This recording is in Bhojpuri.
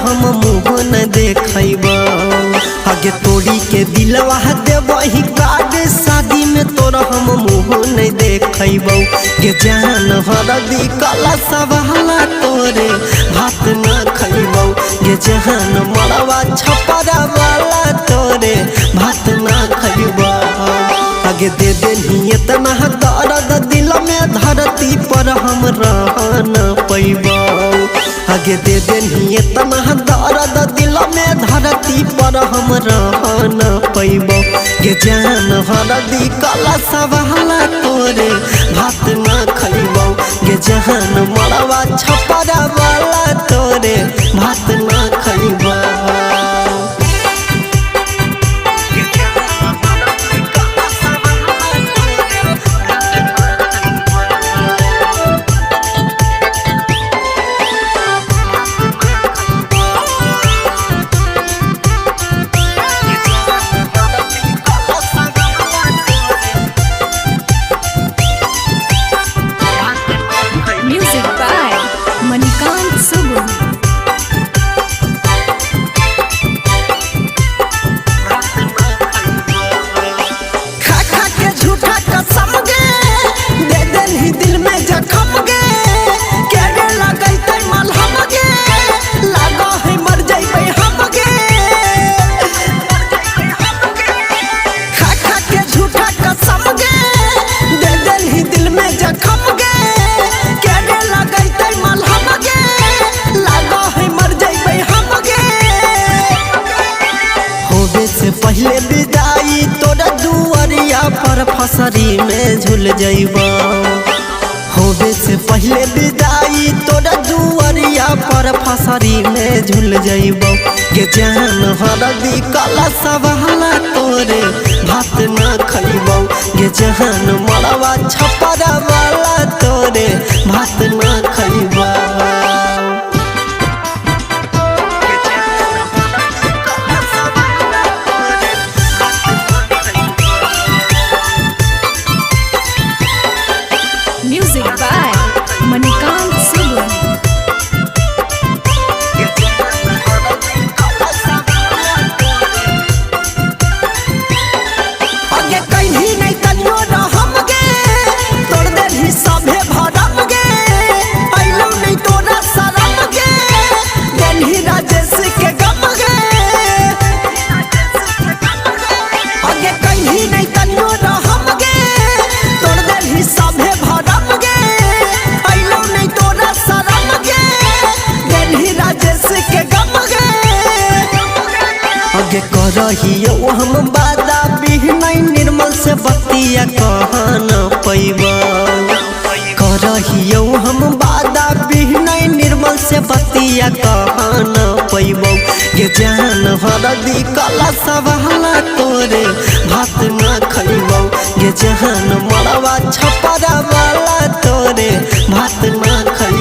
हम मुँह न देखबो। आगे तोड़ी के दिलवा देवही कार्ड शादी में तोरा हम मुँह न देखबो। के जान हरदी कला सवाला तोरे भात न खइबो। के जान मरवा छपरा वाला तोरे भात न खइबो। आगे दे देनी इतना दर्द दिल में धरती पर हम रह न पैबो। आगे दे देनी इतना दर्द दिल में धरती पर हम रह न पैबो। के जान हरदी कला सवाला तोरे भात न खइबो। के जान मरवा छपरा वाला तोरे भात न खइबो। पहले विदाई तोरा दुआरिया पर फसरी में झूल जइबो। होबे से पहले विदाई तोरा दुआरिया पर फसरी में झूल जइबो। के जान हरदी कला सवाला तोरे भात न खइबो। के जान मरवा छपरा वाला तोरे भात न खइबो। आगे करहियो हम बादा बिहनै निर्मल से बतिया कह न पैबो। करहियो हम बादा बिहनै निर्मल से बतिया कह न पैबो। के जान हरदी कला सवाला तोरे भात न खइबो। के जान मरवा छपरा वाला तोरे भात न